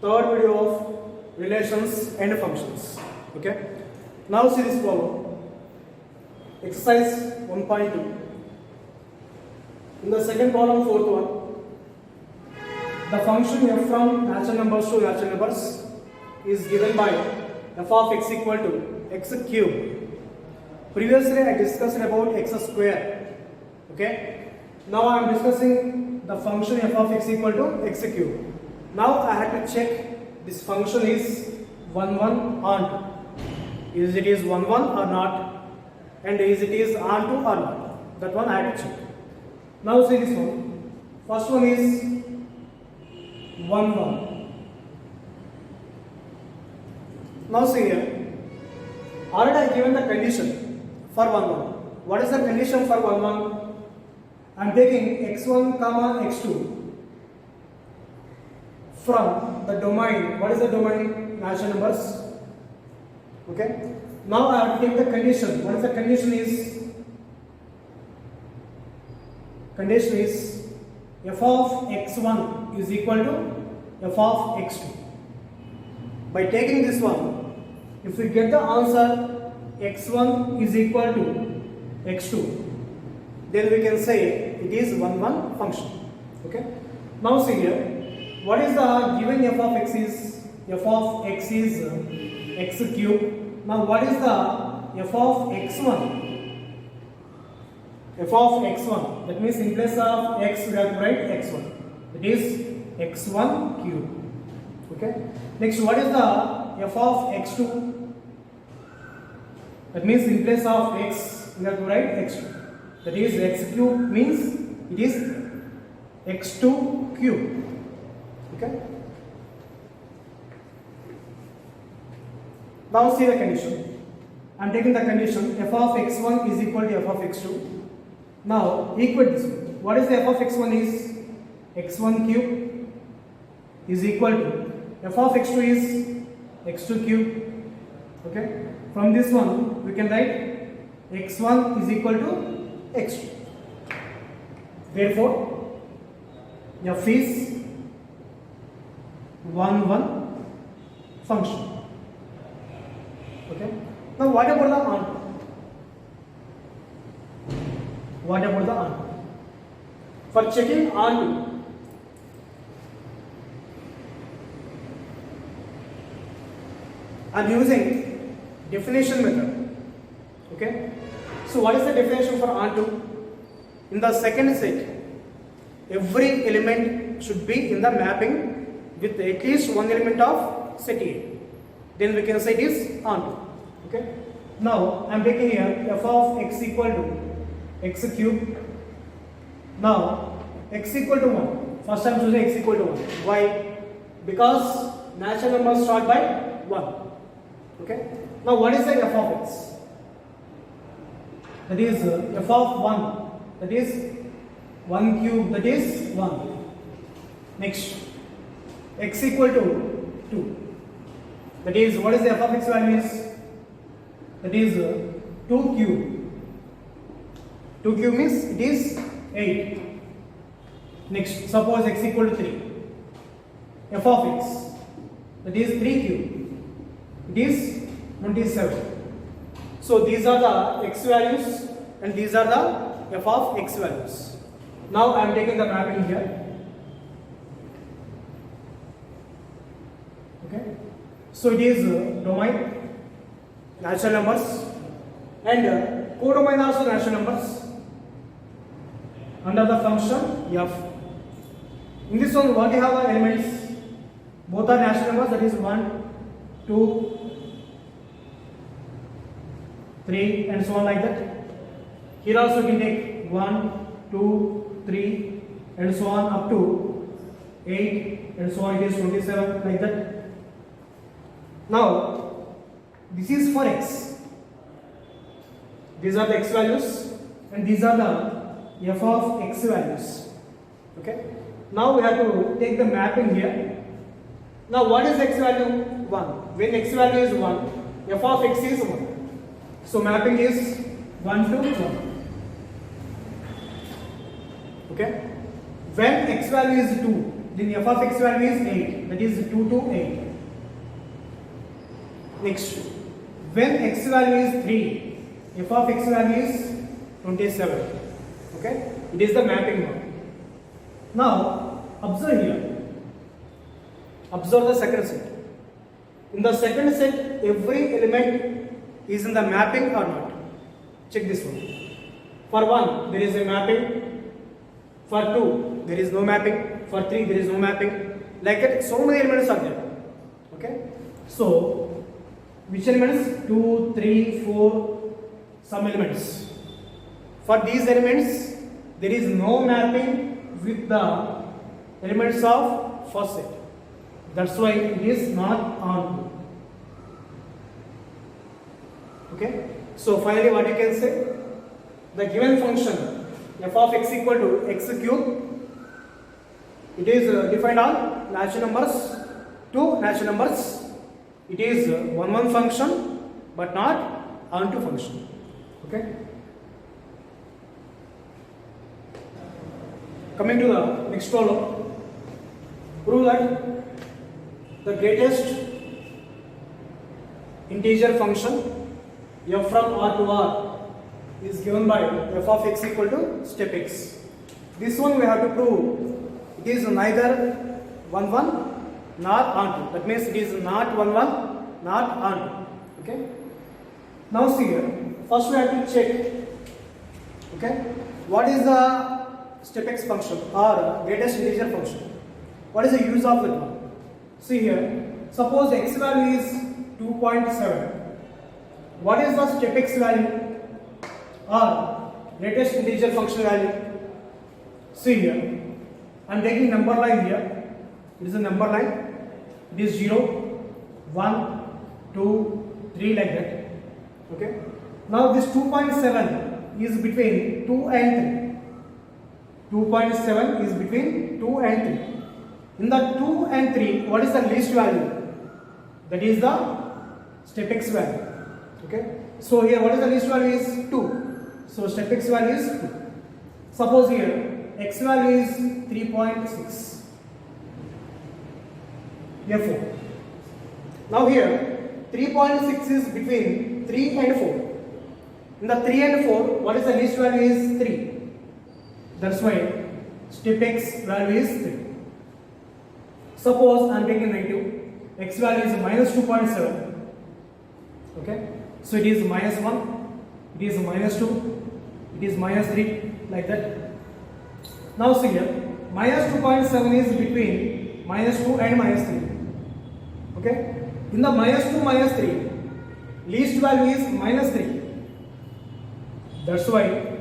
third video of relations and functions. Okay. Now see this problem. Exercise 1.2. In the second column, fourth one, the function f from natural numbers to natural numbers is given by f of x equal to x cube. Previously I discussed about x square. Okay. Now I am discussing the function f of x equal to x cube. Now I have to check this function is 1 1 onto. Is it is 1 1 or not, and is it is onto or not. That one I have to check. Now see this one. First one is 1 1. Now see here. Already I given the condition for 1 1. What is the condition for 1 1? I am taking x1 comma x2 from the domain. What is the domain? Natural numbers. Okay. Now I have to take the condition. What is the condition is? Condition is f of x1 is equal to f of x2. By taking this one, if we get the answer x1 is equal to x2, then we can say it is 1 1 function. Okay. Now see here. What is the given f of x is? F of x is x cube. Now what is the f of x1? F of x1. That means in place of x we have to write x1. That is x1 cube. Okay. Next, what is the f of x2? That means in place of x we have to write x2. That is x cube means it is x2 cube. Okay. Now see the condition. I am taking the condition f of x1 is equal to f of x2. Now equate this one. What is the f of x1 is? x1 cube is equal to f of x2 is x2 cube. Okay. From this one we can write x1 is equal to x2. Therefore f is 1 1 function. Okay. Now what about the onto? What about the onto? For checking onto, I am using definition method. Okay. So what is the definition for onto? In the second set, every element should be in the mapping with at least one element of set A. Then we can say it is onto. Okay. Now I am taking here f of x equal to x cube. Now x equal to 1. First I am choosing x equal to 1. Why? Because natural numbers start by 1. Okay. Now what is the f of x? That is f of 1. That is 1 cube. That is 1. Next, x equal to 2. That is, what is the f of x value is? That is 2 cube. 2 cube means it is 8. Next, suppose x equal to 3. F of x, that is 3 cube. It is 27. So these are the x values and these are the f of x values. Now I am taking the mapping here. Okay. So it is domain, natural numbers, and codomain also natural numbers under the function f. In this one, what you have the elements? Both are natural numbers, that is 1, 2, 3, and so on like that. Here also we can take 1, 2, 3, and so on up to 8, and so on it is 27 like that. Now, this is for x. These are the x values and these are the f of x values. Okay. Now we have to take the mapping here. Now what is x value? 1. When x value is 1, f of x is 1. So mapping is 1 to 1. Okay. When x value is 2, then f of x value is 8, that is 2 to 8. Next, when x value is 3, f of x value is 27. Okay, it is the mapping one. Now observe here. Observe the second set. In the second set, every element is in the mapping or not. Check this one. For 1, there is a mapping. For 2, there is no mapping. For 3, there is no mapping. Like that, so many elements are there. Okay. So, which elements? 2, 3, 4, some elements. For these elements, there is no mapping with the elements of first set. That's why it is not on. Okay. So finally, what you can say? The given function f of x equal to x cube. It is defined on natural numbers, two natural numbers. It is 1 function, but not onto function. Okay. Coming to the next problem, prove that the greatest integer function f from R to R is given by f of x equal to step x. This one we have to prove it is neither 1 nor onto. That means it is not 1 not onto. Okay. Now see here. First we have to check. Okay. What is the step x function or greatest integer function? What is the use of that one? See here, suppose x value is 2.7. What is the step x value or greatest integer function value? See here, I am taking number line here. It is a number line. It is 0, 1, 2, 3 like that. Okay. Now this 2.7 is between 2 and 3. 2.7 is between 2 and 3. In the 2 and 3, what is the least value? That is the step x value. Okay. So here, what is the least value is 2. So step x value is 2. Suppose here, x value is 3.6. Therefore, now here, 3.6 is between 3 and 4. In the 3 and 4, what is the least value is 3. That's why step x value is 3. Suppose I am taking negative, x value is minus 2.7. Okay, so it is minus 1, it is minus 2, it is minus 3, like that. Now see here, minus 2.7 is between minus 2 and minus 3. Okay, in the minus 2, minus 3, least value is minus 3. That's why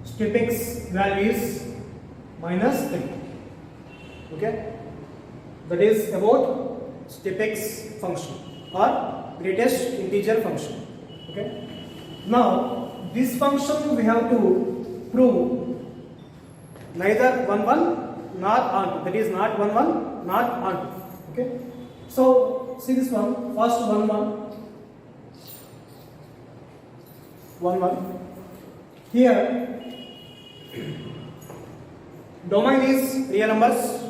step x value is minus 3. Okay. That is about step x function or greatest integer function. Okay. Now this function we have to prove neither 1 nor onto. That is not 1 not onto. Okay. So see this one. First 1 Here domain is real numbers.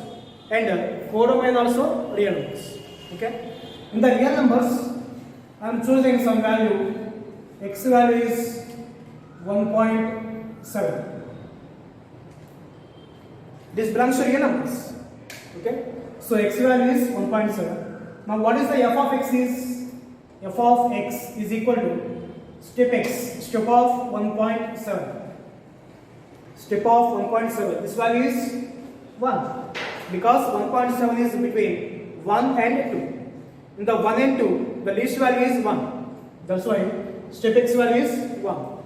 And codomain also real numbers. Okay. In the real numbers, I am choosing some value. X value is 1.7. This belongs to real numbers. Okay. So x value is 1.7. Now what is the f of x is? F of x is equal to step x, step of 1.7. Step of 1.7. This value is 1. Because 1.7 is between 1 and 2. In the 1 and 2, the least value is 1. That's why step x value is 1.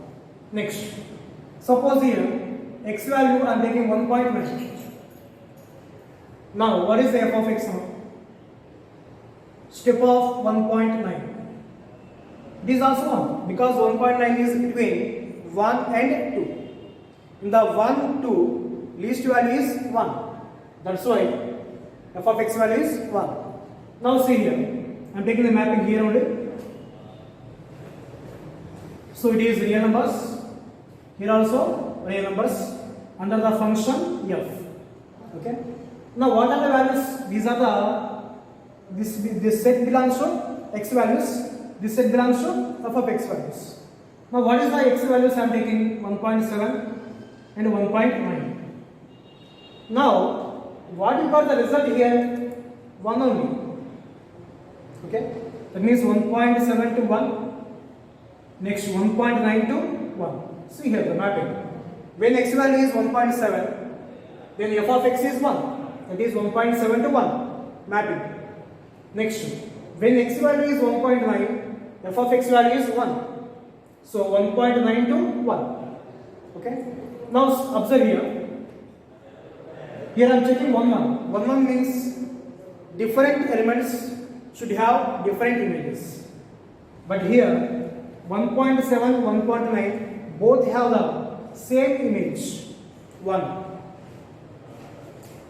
Next, suppose here x value I am taking 1.9. Now what is the f of x now? Step of 1.9. It is also 1 because 1.9 is between 1 and 2. In the 1, 2, least value is 1. That's why f of x value is 1. Now see here, I am taking the mapping here only. So it is real numbers. Here also real numbers under the function f. Okay. Now what are the values? These are the, this set belongs to x values, this set belongs to f of x values. Now what is the x values I am taking? 1.7 and 1.9. Now what we got the result here? 1 only. Okay, that means 1.7 to 1, next 1.9 to 1. See here the mapping. When x value is 1.7, then f of x is 1, that is 1.7 to 1 mapping. Next, when x value is 1.9, f of x value is 1, so 1.9 to 1. Okay, now observe here. Here I am checking 1 1. 1 1 means different elements should have different images. But here 1.7, 1.9 both have the same image 1.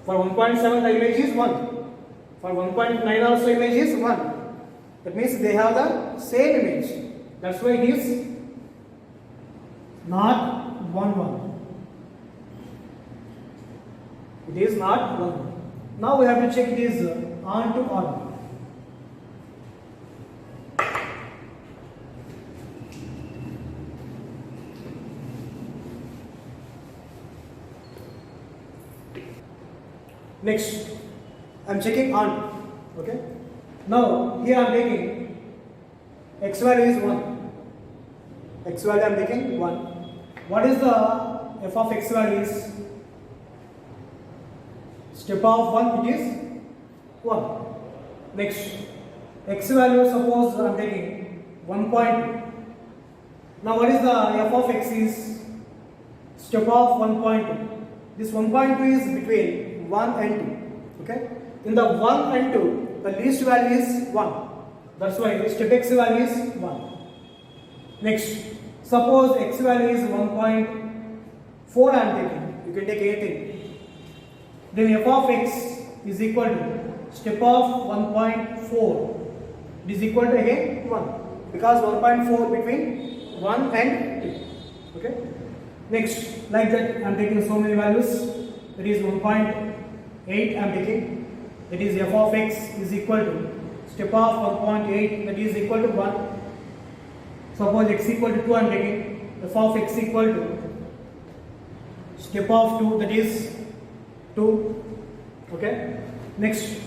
For 1.7 the image is 1. For 1.9 also image is 1. That means they have the same image. That's why it is not 1 1. It is not 1. Now we have to check this on to on. Next, I am checking on. Okay. Now here I am taking x value is 1. X value I am taking 1. What is the f of x value is? Step of 1 it is 1. Next, x value suppose I am taking 1.2. Now what is the f of x is? Step of 1.2. This 1.2 is between 1 and 2. Okay. In the 1 and 2, the least value is 1. That's why step x value is 1. Next, suppose x value is 1.4 I am taking. You can take anything. Then f of x is equal to step of 1.4. It is equal to again 1. Because 1.4 between 1 and 2. Okay. Next, like that I am taking so many values. That is 1.8 I am taking. That is f of x is equal to step of 1.8, that is equal to 1. Suppose x equal to 2 I am taking. F of x equal to step of 2, that is 2. Okay. Next,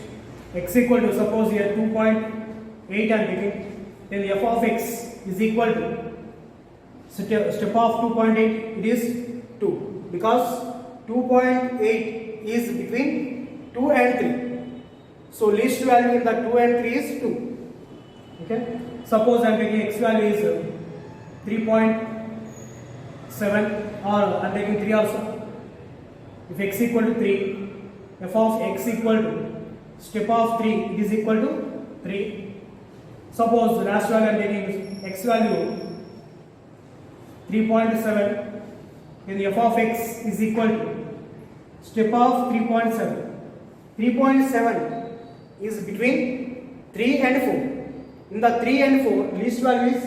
x equal to, suppose here 2.8 I am taking. Then f of x is equal to step of 2.8, it is 2. Because 2.8 is between 2 and 3. So least value in the 2 and 3 is 2. Okay. Suppose I am taking x value is 3.7 or I am taking 3 also. If x equal to 3, f of x equal to step of 3, it is equal to 3. Suppose the last value I am taking x value 3.7, then f of x is equal to step of 3.7. 3.7 is between 3 and 4. In the 3 and 4, least value is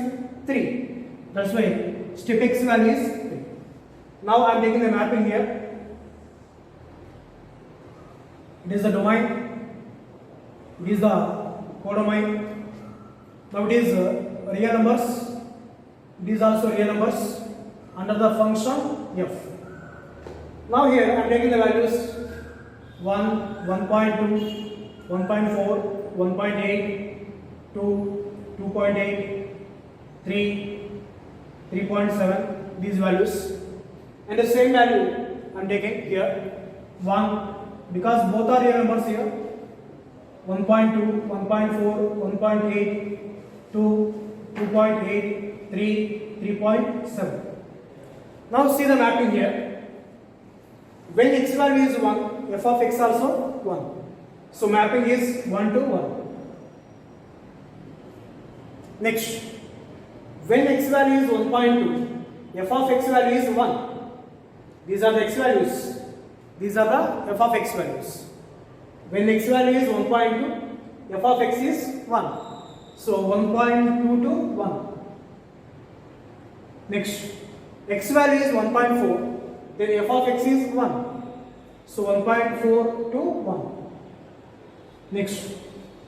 3. That's why step x value is 3. Now I am taking the mapping here. It is the domain. It is the codomain. Now it is real numbers. It is also real numbers under the function f. Now here I am taking the values 1, 1.2, 1.4, 1.8, 2, 2.8, 3, 3.7, these values. And the same value I am taking here 1, because both are real numbers here. 1.2, 1.4, 1.8, 2, 2.8, 3, 3.7. Now see the mapping here. When x value is 1, f of x also 1. So mapping is 1 to 1. Next, when x value is 1.2, f of x value is 1. These are the x values. These are the f of x values. When x value is 1.2, f of x is 1. So 1.2 to 1. Next, x value is 1.4, then f of x is 1. So 1.4 to 1. Next,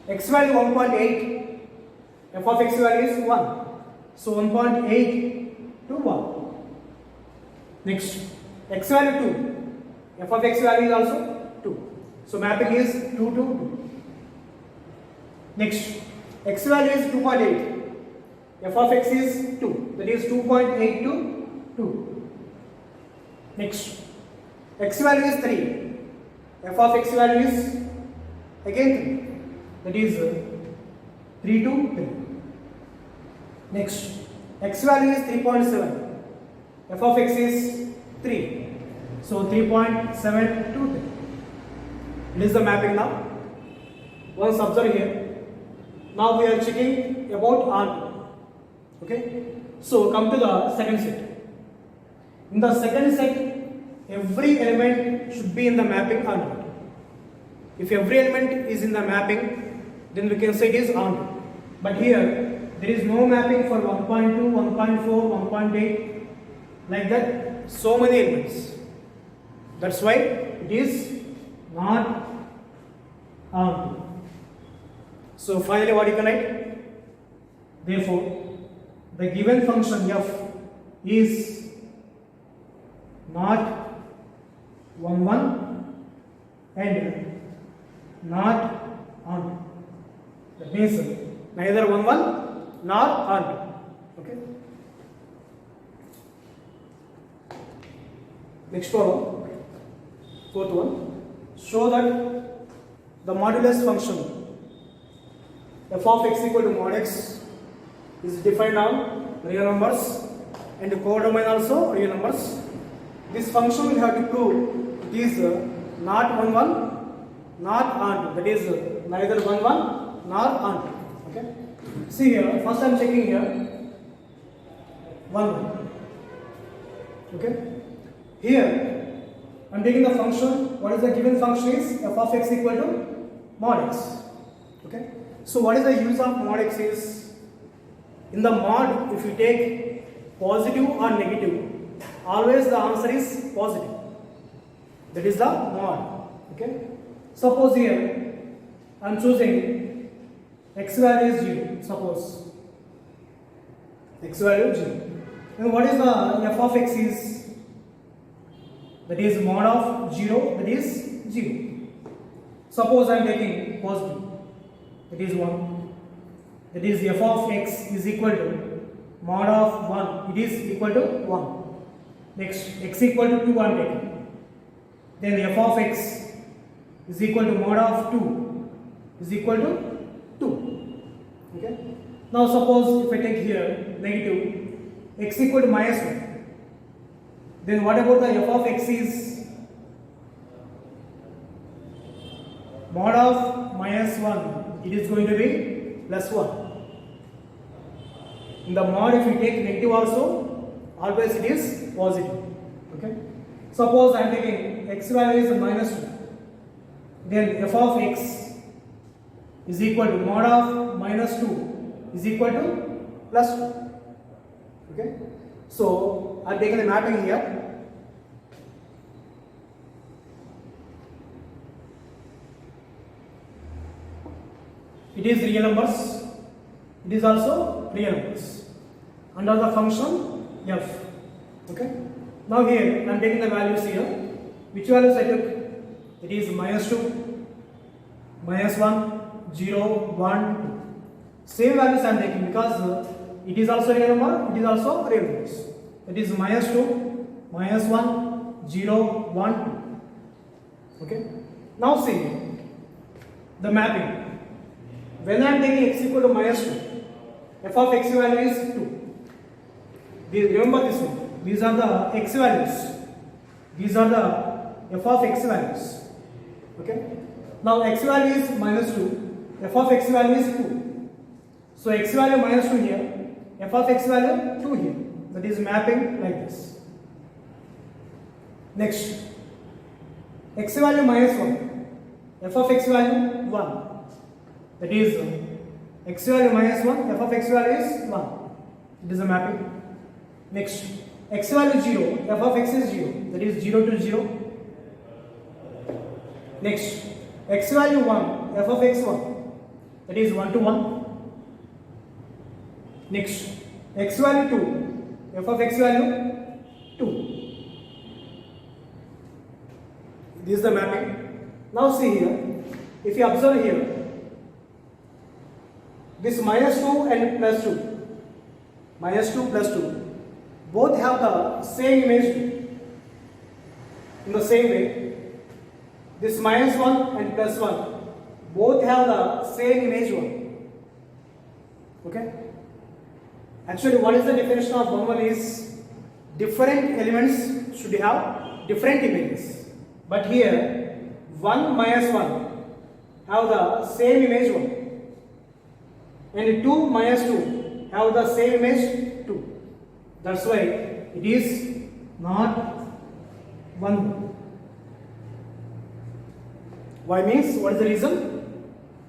x value 1.8, f of x value is 1. So 1.8 to 1. Next, x value 2, f of x value is also 2. So mapping is 2 to 2. Next, x value is 2.8, f of x is 2, that is 2.8 to 2. Next, x value is 3, f of x value is again 3, that is 3 to 3. Next, x value is 3.7, f of x is 3, so 3.7 to 3. It is the mapping now. Once observe here. Now we are checking about R2. Okay. So come to the second set. In the second set, every element should be in the mapping R2. If every element is in the mapping, then we can say it is R2. But here, there is no mapping for 1.2, 1.4, 1.8, like that, so many elements. That's why it is not R2. So finally what you can write? Therefore, the given function f is not 1, 1 and not R2. That means neither 1, 1 nor R2. Okay. Next problem, fourth one. Show that the modulus function f of x equal to mod x is defined on real numbers and codomain also real numbers. This function will have to prove it is not 1, 1, not R2. That is neither 1, 1 nor R2. Okay. See here, first I am checking here 1, 1. Okay. Here I am taking the function. What is the given function is f of x equal to mod x. Okay. So what is the use of mod x is, in the mod if you take positive or negative, always the answer is positive. That is the mod. Okay. Suppose here I am choosing x value is 0. Suppose x value is 0. And what is the f of x is? That is mod of 0, that is 0. Suppose I am taking positive, that is 1. That is f of x is equal to mod of 1, it is equal to 1. Next, x equal to 2 I am taking. Then f of x is equal to mod of 2 is equal to 2. Okay. Now suppose if I take here negative x equal to minus 1. Then what about the f of x is mod of minus 1, it is going to be plus 1. In the mod if you take negative also, always it is positive. Okay. Suppose I am taking x value is minus 2. Then f of x is equal to mod of minus 2 is equal to plus 2. Okay. So I am taking the mapping here. It is real numbers. It is also real numbers under the function f. Okay. Now here I am taking the values here. Which values I took? It is minus 2, minus 1, 0, 1, 2. Same values I am taking because it is also real number, it is also real numbers. It is minus 2, minus 1, 0, 1, 2. Okay. Now see the mapping. When I am taking x equal to minus 2, f of x value is 2. Remember this one. These are the x values. These are the f of x values. Okay. Now x value is minus 2. F of x value is 2. So x value minus 2 here. F of x value 2 here. That is mapping like this. Next. X value minus 1. F of x value 1. That is x value minus 1, f of x value is 1. It is a mapping. Next, x value 0, f of x is 0. That is 0 to 0. Next, x value 1, f of x1, that is 1 to 1. Next, x value 2, f of x value 2. This is the mapping. Now see here, if you observe here, this minus 2 and plus 2, minus 2 plus 2, both have the same image in the same way. This minus 1 and plus 1, both have the same image 1. Okay? Actually, what is the definition of 1 1 is different elements should have different images. But here, 1 minus 1 have the same image 1. And 2 minus 2 have the same image 2. That's why it is not 1. Why means, what is the reason?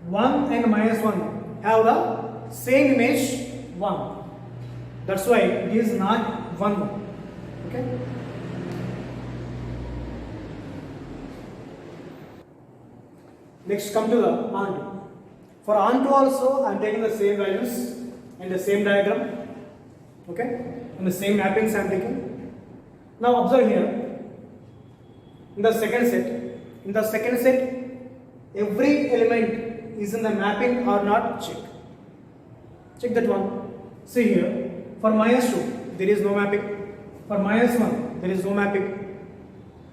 1 and minus 1 have the same image 1. That's why it is not 1. Okay? Next, come to the onto. For onto also, I am taking the same values and the same diagram. Okay? And the same mappings I am taking. Now observe here. In the second set, every element is in the mapping or not, check. Check that one. See here, for minus 2, there is no mapping. For minus 1, there is no mapping.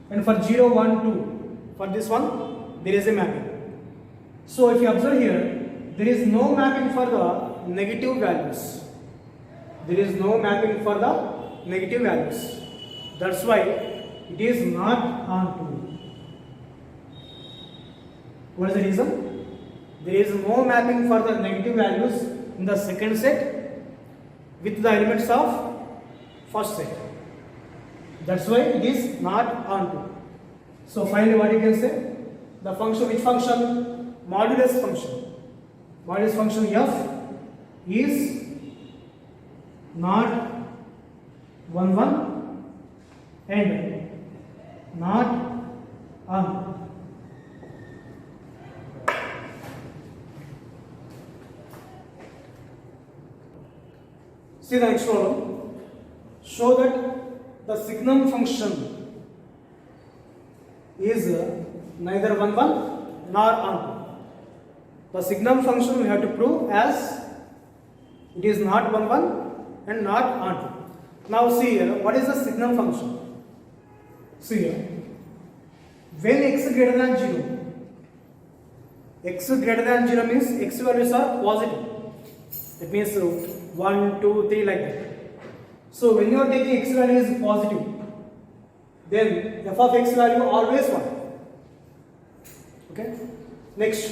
And for 0, 1, 2, for this one, there is a mapping. So if you observe here, there is no mapping for the negative values. There is no mapping for the negative values. That's why it is not onto. What is the reason? There is no mapping for the negative values in the second set with the elements of first set. That's why it is not onto. So finally what you can say? The function, which function? Modulus function. Modulus function f is not 1 1 and not onto. See the next problem. Show that the signum function is neither 1 1 nor onto. The signum function we have to prove as it is not 1 1 and not onto. Now see here, what is the signum function? See here, when x greater than 0, x greater than 0 means x values are positive. It means 1, 2, 3 like that. So when you are taking x value is positive, then f of x value always 1. Okay. Next,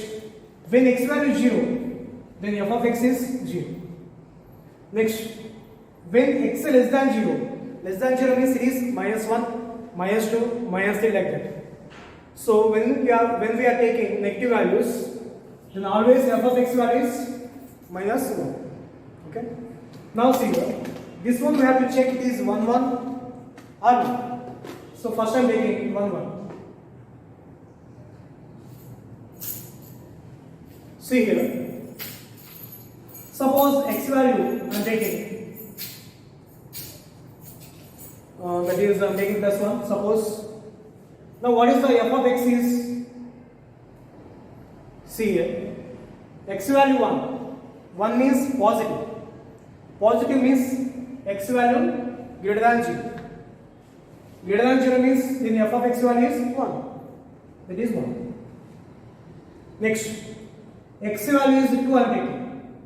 when x value is 0, then f of x is 0. Next, when x less than 0 means it is minus 1, minus 2, minus 3 like that. So when we are taking negative values, then always f of x value is minus 1. Okay. Now see here, this one we have to check it is 1 1 or not. So first I am taking 1 1. See here, suppose x value I am taking, that is I am taking plus 1. Suppose, now what is the f of x is? See here, x value 1. 1 means positive. Positive means x value greater than 0. Greater than 0 means then f of x value is 1. That is 1. Next, x value is 2 I am taking.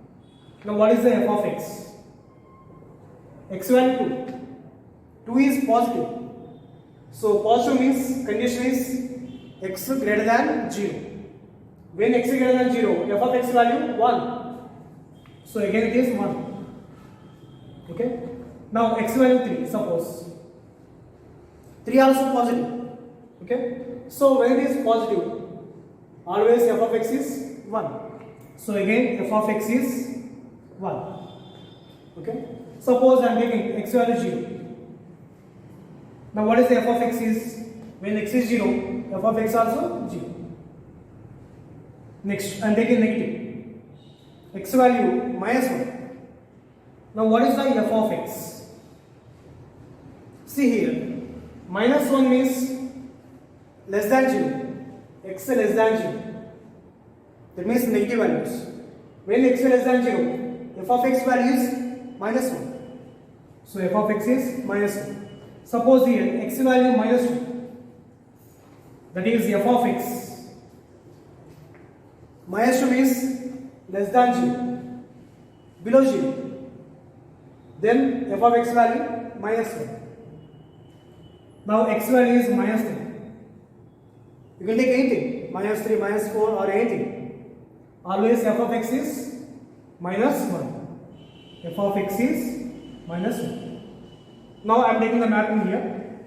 Now what is the f of x? X value 2. 2 is positive. So positive means condition is x greater than 0. When x is greater than 0, f of x value 1. So again it is 1. Okay. Now x value 3, suppose 3 also positive. Okay. So when it is positive, always f of x is 1. So again f of x is 1. Okay. Suppose I am taking x value 0. Now what is the f of x is? When x is 0, f of x also 0. Next, I am taking negative. X value minus 1. Now what is the f of x? See here, minus 1 means less than 0. X less than 0. That means negative values. When x less than 0, f of x value is minus 1. So f of x is minus 1. Suppose here x value minus 2. That is f of x. Minus 2 means less than 0. Below 0. Then f of x value minus 1. Now x value is minus 3. You can take anything, minus 3, minus 4 or anything. Always f of x is minus 1. F of x is minus 1. Now I am taking the mapping here.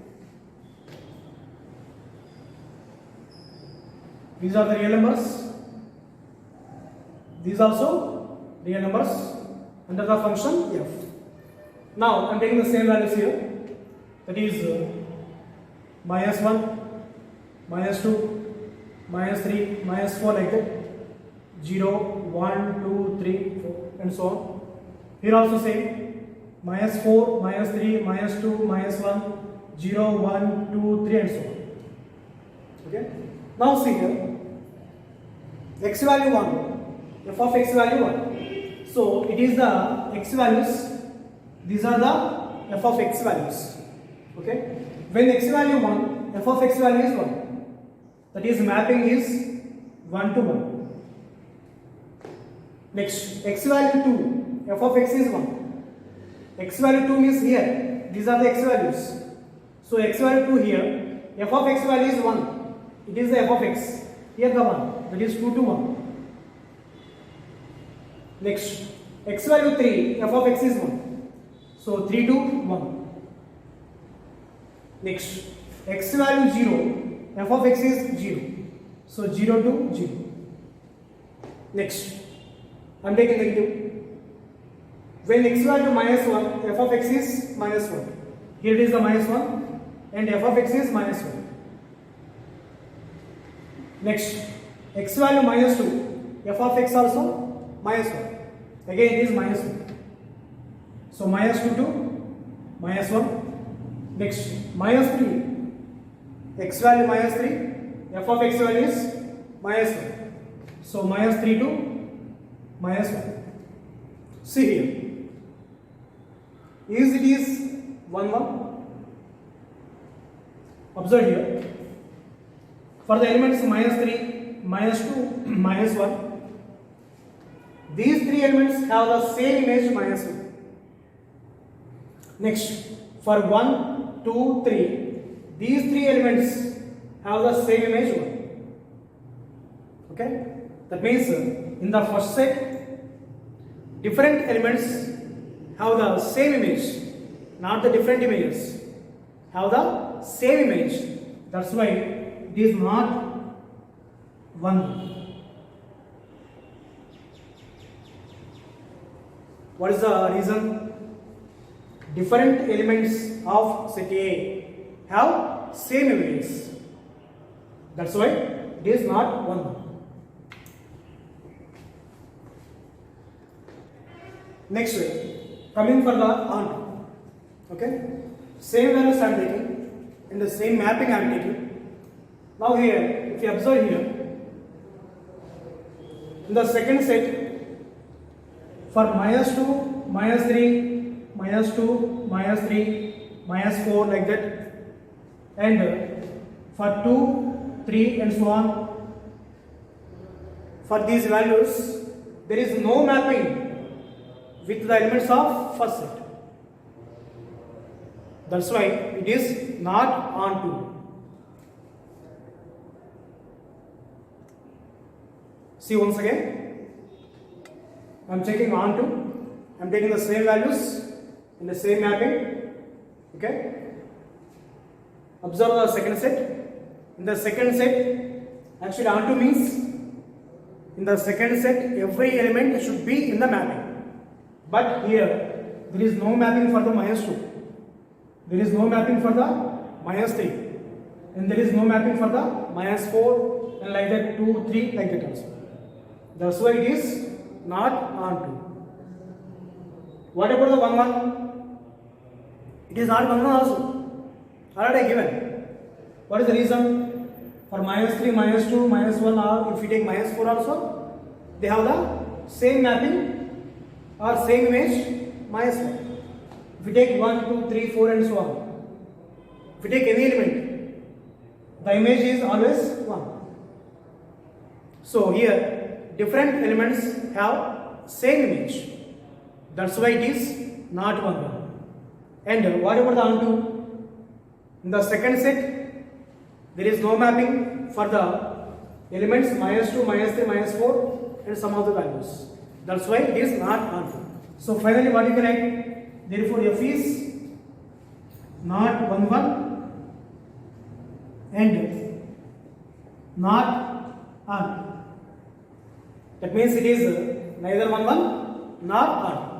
These are the real numbers. These also real numbers under the function f. Now I am taking the same values here. That is minus 1, minus 2, minus 3, minus 4 like that. 0, 1, 2, 3, 4 and so on. Here also same. Minus 4, minus 3, minus 2, minus 1, 0, 1, 2, 3 and so on. Okay. Now see here. X value 1. F of x value 1. So it is the x values. These are the f of x values. Okay. When x value 1, f of x value is 1. That is mapping is 1 to 1. Next, x value 2, f of x is 1. X value 2 means here. These are the x values. So x value 2 here, f of x value is 1. It is the f of x. Here the 1. That is 2 to 1. Next, x value 3, f of x is 1. So 3 to 1. Next, x value 0, f of x is 0. So 0 to 0. Next, I am taking negative. When x value minus 1, f of x is minus 1. Here it is the minus 1 and f of x is minus 1. Next, x value minus 2, f of x also minus 1. Again it is minus 1. So minus 2 to minus 1. Next, minus 3, x value minus 3, f of x value is minus 1. So minus 3 to minus 1. See here. Is it is 1 1. Observe here. For the elements minus 3, minus 2, minus 1. These three elements have the same image minus 1. Next, for 1, 2, 3, these three elements have the same image 1. Okay? That means in the first set, different elements have the same image, not the different images. Have the same image. That's why it is not 1. What is the reason? Different elements of set A have same images. That's why it is not 1. Next way, coming for the onto. Okay, same values I am taking and the same mapping I am taking. Now here, if you observe here, in the second set, for minus 2, minus 3, minus 2, minus 3, minus 4 like that, and for 2, 3 and so on, for these values, there is no mapping with the elements of first set. That's why it is not onto. See once again. I am checking onto. I am taking the same values in the same mapping. Okay. Observe the second set. In the second set, actually onto means in the second set every element should be in the mapping. But here there is no mapping for the minus 2. There is no mapping for the minus 3. And there is no mapping for the minus 4 and like that 2, 3 like that also. That's why it is not onto. What about the 1 1? It is not 1 1 also. Already given. What is the reason? For minus 3, minus 2, minus 1, or if we take minus 4 also, they have the same mapping or same image minus 1. If we take 1, 2, 3, 4 and so on. If we take any element, the image is always 1. So here different elements have same image. That's why it is not 1 1. And what about the onto? In the second set, there is no mapping for the elements minus 2, minus 3, minus 4 and some of the values. That's why it is not onto. So finally what you can write? Therefore f is not 1 1 and not onto. That means it is neither 1 1 nor onto.